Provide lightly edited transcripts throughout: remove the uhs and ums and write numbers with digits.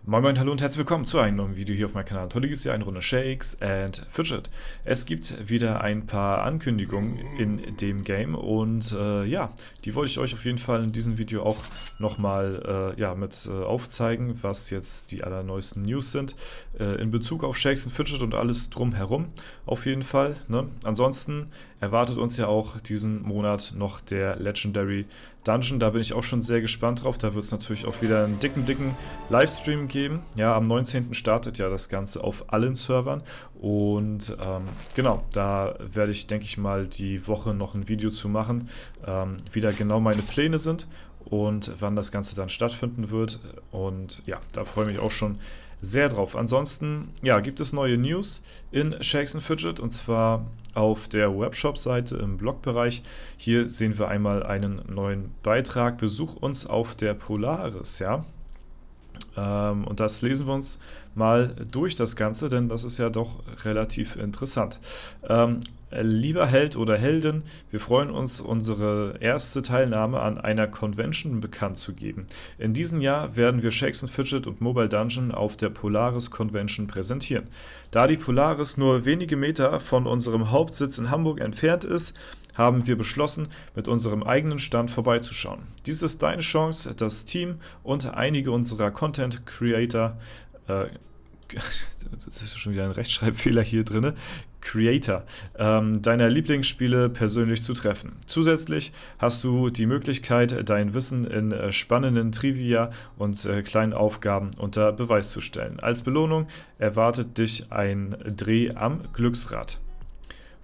Moin Moin, hallo und herzlich willkommen zu einem neuen Video hier auf meinem Kanal. Heute gibt es hier eine Runde Shakes and Fidget. Es gibt wieder ein paar Ankündigungen in dem Game und ja, die wollte ich euch auf jeden Fall in diesem Video auch nochmal mit aufzeigen, was jetzt die allerneuesten News sind in Bezug auf Shakes and Fidget und alles drumherum auf jeden Fall. Ne? Ansonsten erwartet uns ja auch diesen Monat noch der Legendary Dungeon. Da bin ich auch schon sehr gespannt drauf. Da wird es natürlich auch wieder einen dicken Livestream geben. Ja, am 19. startet ja das Ganze auf allen Servern. Und genau, da werde ich, denke ich mal, die Woche noch ein Video zu machen, wie da genau meine Pläne sind und wann das Ganze dann stattfinden wird. Und ja, da freue ich mich auch schon sehr drauf. Ansonsten, ja, gibt es neue News in Shakes and Fidget und zwar auf der Webshop-Seite im Blogbereich. Hier sehen wir einmal einen neuen Beitrag. Besuch uns auf der Polaris, ja. Und das lesen wir uns mal durch das Ganze, denn das ist ja doch relativ interessant. Lieber Held oder Heldin, wir freuen uns, unsere erste Teilnahme an einer Convention bekannt zu geben. In diesem Jahr werden wir Shakes and Fidget und Mobile Dungeon auf der Polaris Convention präsentieren. Da die Polaris nur wenige Meter von unserem Hauptsitz in Hamburg entfernt ist, haben wir beschlossen, mit unserem eigenen Stand vorbeizuschauen. Dies ist deine Chance, das Team und einige unserer Content Creator, das ist schon wieder ein Rechtschreibfehler hier drin, Creator, deiner Lieblingsspiele persönlich zu treffen. Zusätzlich hast du die Möglichkeit, dein Wissen in spannenden Trivia und kleinen Aufgaben unter Beweis zu stellen. Als Belohnung erwartet dich ein Dreh am Glücksrad.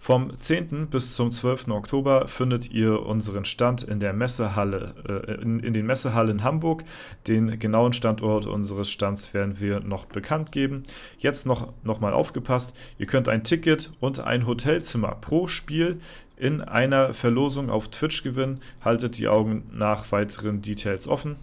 Vom 10. bis zum 12. Oktober findet ihr unseren Stand in der Messehalle, in den Messehallen Hamburg. Den genauen Standort unseres Stands werden wir noch bekannt geben. Jetzt noch mal aufgepasst, ihr könnt ein Ticket und ein Hotelzimmer pro Spiel in einer Verlosung auf Twitch gewinnen. Haltet die Augen nach weiteren Details offen.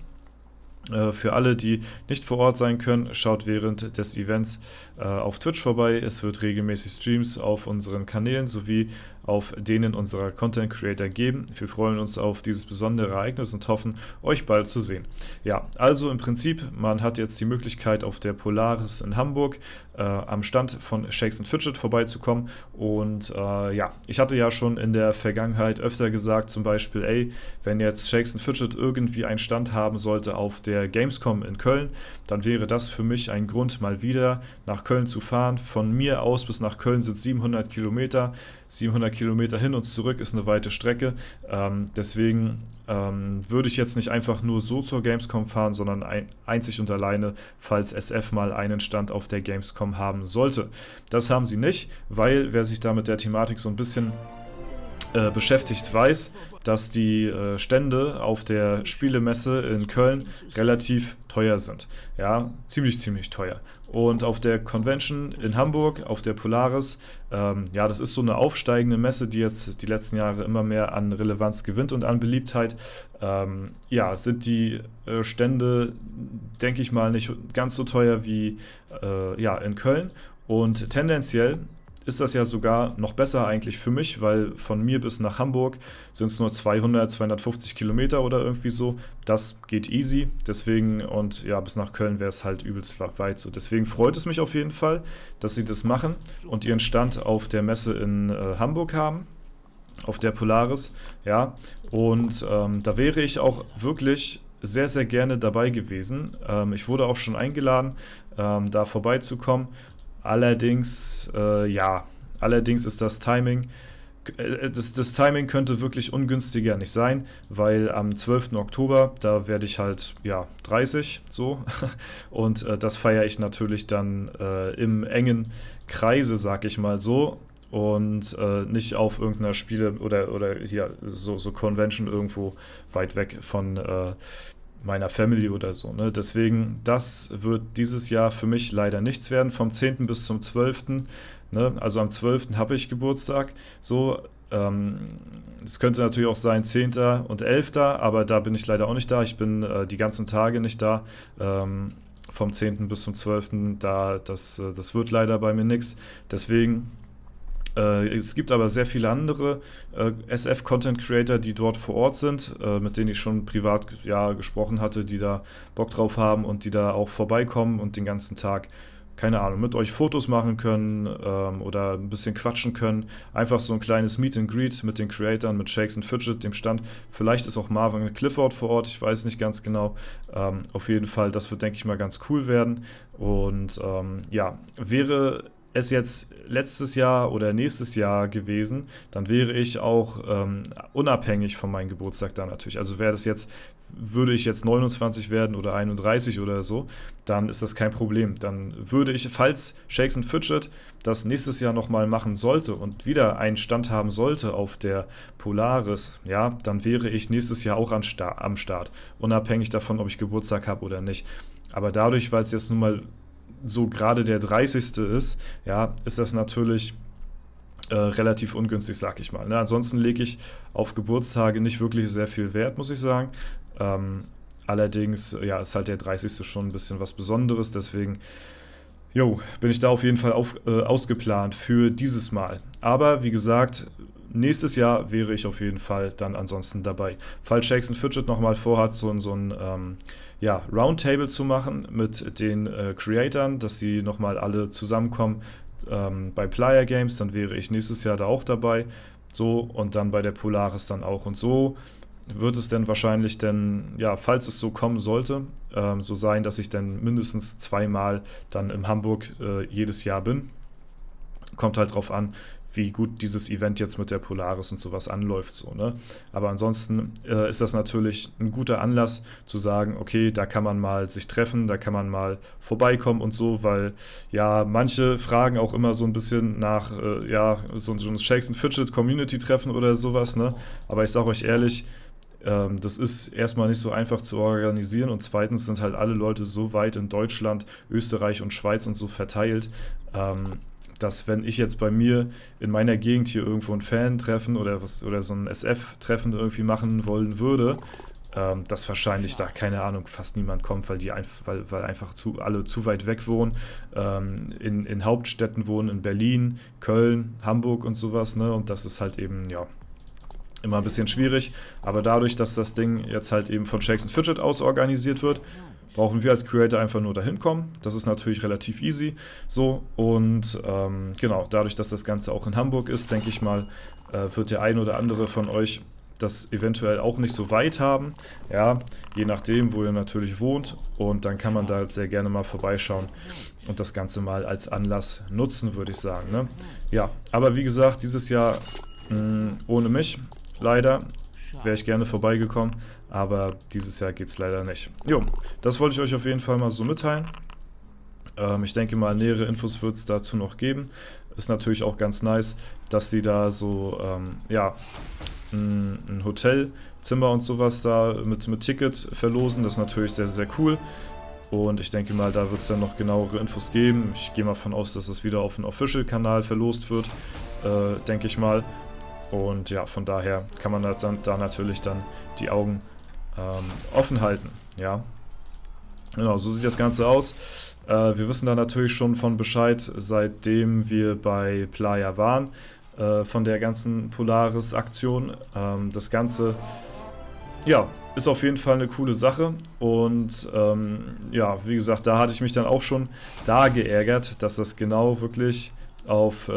Für alle, die nicht vor Ort sein können, schaut während des Events auf Twitch vorbei. Es wird regelmäßig Streams auf unseren Kanälen sowie auf denen unserer Content Creator geben. Wir freuen uns auf dieses besondere Ereignis und hoffen, euch bald zu sehen. Ja, also im Prinzip, man hat jetzt die Möglichkeit, auf der Polaris in Hamburg am Stand von Shakes and Fidget vorbeizukommen. Und ja, ich hatte ja schon in der Vergangenheit öfter gesagt, zum Beispiel, ey, wenn jetzt Shakes and Fidget irgendwie einen Stand haben sollte auf der Gamescom in Köln, dann wäre das für mich ein Grund, mal wieder nach Köln zu fahren. Von mir aus bis nach Köln sind 700 Kilometer. 700 Kilometer hin und zurück ist eine weite Strecke. Deswegen würde ich jetzt nicht einfach nur so zur Gamescom fahren, sondern einzig und alleine, falls SF mal einen Stand auf der Gamescom haben sollte. Das haben sie nicht, weil wer sich da mit der Thematik so ein bisschen beschäftigt, weiß, dass die Stände auf der Spielemesse in Köln relativ teuer sind. Ja, ziemlich teuer. Und auf der Convention in Hamburg, auf der Polaris, ja, das ist so eine aufsteigende Messe, die jetzt die letzten Jahre immer mehr an Relevanz gewinnt und an Beliebtheit. Ja, sind die Stände, denke ich mal, nicht ganz so teuer wie ja, in Köln. Und tendenziell ist das ja sogar noch besser eigentlich für mich, weil von mir bis nach Hamburg sind es nur 250 Kilometer oder irgendwie so. Das geht easy, deswegen, und ja, bis nach Köln wäre es halt übelst weit so. Deswegen freut es mich auf jeden Fall, dass sie das machen und ihren Stand auf der Messe in Hamburg haben, auf der Polaris, ja. Und da wäre ich auch wirklich sehr gerne dabei gewesen. Ich wurde auch schon eingeladen, da vorbeizukommen. Allerdings, ja, ist das Timing, das Timing könnte wirklich ungünstiger nicht sein, weil am 12. Oktober, da werde ich halt, ja, 30, so, und das feiere ich natürlich dann im engen Kreise, sag ich mal so, und nicht auf irgendeiner Spiele- oder hier so Convention irgendwo weit weg von meiner Family oder so, ne? Deswegen, das wird dieses Jahr für mich leider nichts werden, vom 10. bis zum 12., ne? Also am 12. habe ich Geburtstag, so, es könnte natürlich auch sein 10. und 11., aber da bin ich leider auch nicht da, ich bin die ganzen Tage nicht da, vom 10. bis zum 12., das wird leider bei mir nichts, deswegen Es gibt aber sehr viele andere SF-Content-Creator, die dort vor Ort sind, mit denen ich schon privat gesprochen hatte, die da Bock drauf haben und die da auch vorbeikommen und den ganzen Tag, keine Ahnung, mit euch Fotos machen können oder ein bisschen quatschen können. Einfach so ein kleines Meet and Greet mit den Creatoren, mit Shakes and Fidget, dem Stand. Vielleicht ist auch Marvin Clifford vor Ort, ich weiß nicht ganz genau. Auf jeden Fall, das wird, denke ich mal, ganz cool werden. Und wäre es jetzt letztes Jahr oder nächstes Jahr gewesen, dann wäre ich auch unabhängig von meinem Geburtstag da natürlich. Also würde ich jetzt 29 werden oder 31 oder so, dann ist das kein Problem. Dann würde ich, falls Shakes and Fidget das nächstes Jahr nochmal machen sollte und wieder einen Stand haben sollte auf der Polaris, ja, dann wäre ich nächstes Jahr auch am Start. Unabhängig davon, ob ich Geburtstag habe oder nicht. Aber dadurch, weil es jetzt nun mal so gerade der 30. ist, ja, ist das natürlich relativ ungünstig, sag ich mal. Ne? Ansonsten lege ich auf Geburtstage nicht wirklich sehr viel Wert, muss ich sagen. Allerdings, ist halt der 30. schon ein bisschen was Besonderes, deswegen bin ich da auf jeden Fall ausgeplant für dieses Mal. Aber wie gesagt, nächstes Jahr wäre ich auf jeden Fall dann ansonsten dabei. Falls Shakes and Fidget nochmal vorhat, so ein Roundtable zu machen mit den Creatoren, dass sie nochmal alle zusammenkommen bei Playa Games, dann wäre ich nächstes Jahr da auch dabei. So, und dann bei der Polaris dann auch. Und so wird es dann wahrscheinlich falls es so kommen sollte, so sein, dass ich dann mindestens 2-mal dann in Hamburg jedes Jahr bin. Kommt halt drauf an, wie gut dieses Event jetzt mit der Polaris und sowas anläuft. So, ne? Aber ansonsten ist das natürlich ein guter Anlass zu sagen, okay, da kann man mal sich treffen, da kann man mal vorbeikommen und so, weil manche fragen auch immer so ein bisschen nach so ein Shakes and Fidget Community-Treffen oder sowas. Ne? Aber ich sage euch ehrlich, das ist erstmal nicht so einfach zu organisieren und zweitens sind halt alle Leute so weit in Deutschland, Österreich und Schweiz und so verteilt, dass wenn ich jetzt bei mir in meiner Gegend hier irgendwo ein Fan-Treffen oder so ein SF-Treffen irgendwie machen wollen würde, dass wahrscheinlich da, keine Ahnung, fast niemand kommt, weil einfach alle zu weit weg wohnen, in Hauptstädten wohnen, in Berlin, Köln, Hamburg und sowas, ne? Und das ist halt eben, immer ein bisschen schwierig, aber dadurch, dass das Ding jetzt halt eben von Shakes and Fidget aus organisiert wird, brauchen wir als Creator einfach nur dahin kommen. Das ist natürlich relativ easy. So, und dadurch, dass das Ganze auch in Hamburg ist, denke ich mal, wird der ein oder andere von euch das eventuell auch nicht so weit haben. Ja, je nachdem, wo ihr natürlich wohnt. Und dann kann man da sehr gerne mal vorbeischauen und das Ganze mal als Anlass nutzen, würde ich sagen. Ne? Ja, aber wie gesagt, dieses Jahr ohne mich, leider, wäre ich gerne vorbeigekommen. Aber dieses Jahr geht es leider nicht. Das wollte ich euch auf jeden Fall mal so mitteilen. Ich denke mal, nähere Infos wird es dazu noch geben. Ist natürlich auch ganz nice, dass sie da so, ein Hotelzimmer und sowas da mit Ticket verlosen. Das ist natürlich sehr, sehr cool. Und ich denke mal, da wird es dann noch genauere Infos geben. Ich gehe mal davon aus, dass es wieder auf dem Official-Kanal verlost wird, denke ich mal. Und von daher kann man da natürlich dann die Augen offen halten, ja. Genau, so sieht das Ganze aus. Wir wissen da natürlich schon von Bescheid, seitdem wir bei Playa waren, von der ganzen Polaris-Aktion. Das Ganze, ist auf jeden Fall eine coole Sache und wie gesagt, da hatte ich mich dann auch schon geärgert, dass das genau wirklich auf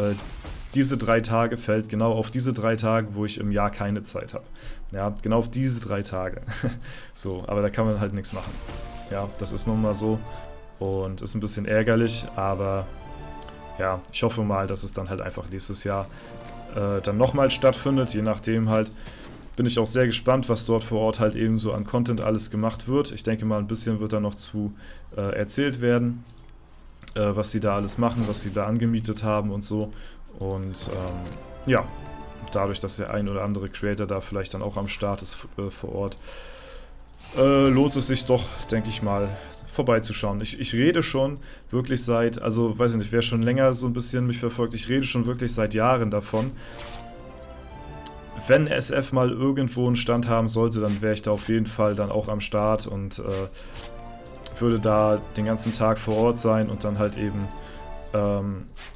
diese 3 Tage fällt, genau auf diese 3 Tage, wo ich im Jahr keine Zeit habe. Ja, genau auf diese 3 Tage. So, aber da kann man halt nichts machen. Ja, das ist nun mal so und ist ein bisschen ärgerlich, aber ich hoffe mal, dass es dann halt einfach nächstes Jahr dann nochmal stattfindet, je nachdem halt. Bin ich auch sehr gespannt, was dort vor Ort halt eben so an Content alles gemacht wird. Ich denke mal, ein bisschen wird da noch zu erzählt werden, was sie da alles machen, was sie da angemietet haben und so. Und dadurch, dass der ein oder andere Creator da vielleicht dann auch am Start ist vor Ort, lohnt es sich doch, denke ich mal, vorbeizuschauen. Ich rede schon wirklich weiß ich nicht, wer schon länger so ein bisschen mich verfolgt, ich rede schon wirklich seit Jahren davon. Wenn SF mal irgendwo einen Stand haben sollte, dann wäre ich da auf jeden Fall dann auch am Start und würde da den ganzen Tag vor Ort sein und dann halt eben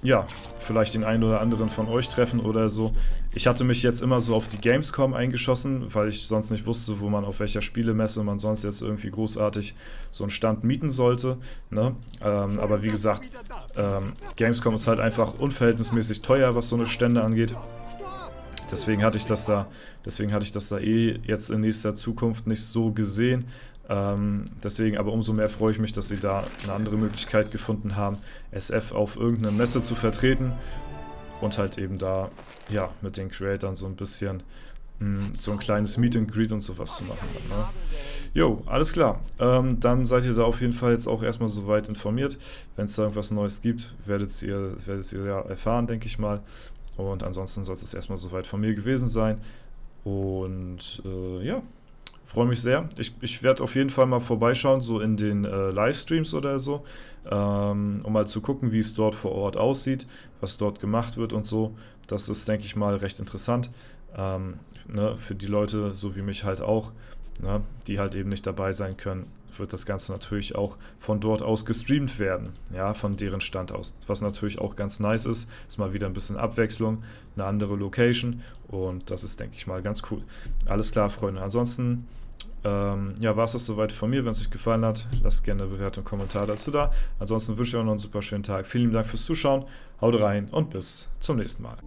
ja, vielleicht den einen oder anderen von euch treffen oder so. Ich hatte mich jetzt immer so auf die Gamescom eingeschossen, weil ich sonst nicht wusste, wo man auf welcher Spielemesse man sonst jetzt irgendwie großartig so einen Stand mieten sollte. Ne? Aber wie gesagt, Gamescom ist halt einfach unverhältnismäßig teuer, was so eine Stände angeht. Deswegen hatte ich das da eh jetzt in nächster Zukunft nicht so gesehen. Deswegen aber umso mehr freue ich mich, dass sie da eine andere Möglichkeit gefunden haben, SF auf irgendeiner Messe zu vertreten und halt eben da, ja, mit den Creatoren so ein bisschen so ein kleines Meet and Greet und sowas zu machen. Ne? Jo, alles klar. Dann seid ihr da auf jeden Fall jetzt auch erstmal soweit informiert. Wenn es da irgendwas Neues gibt, werdet ihr ja erfahren, denke ich mal. Und ansonsten soll es erstmal soweit von mir gewesen sein. Und ja, freue mich sehr. Ich werde auf jeden Fall mal vorbeischauen, so in den Livestreams oder so, um mal zu gucken, wie es dort vor Ort aussieht, was dort gemacht wird und so. Das ist, denke ich mal, recht interessant. Ne, für die Leute, so wie mich halt auch, ne, die halt eben nicht dabei sein können, wird das Ganze natürlich auch von dort aus gestreamt werden, ja, von deren Stand aus. Was natürlich auch ganz nice ist mal wieder ein bisschen Abwechslung, eine andere Location und das ist, denke ich mal, ganz cool. Alles klar, Freunde. Ansonsten, ja, war es das soweit von mir. Wenn es euch gefallen hat, lasst gerne eine Bewertung und Kommentar dazu da. Ansonsten wünsche ich euch noch einen super schönen Tag. Vielen Dank fürs Zuschauen, haut rein und bis zum nächsten Mal.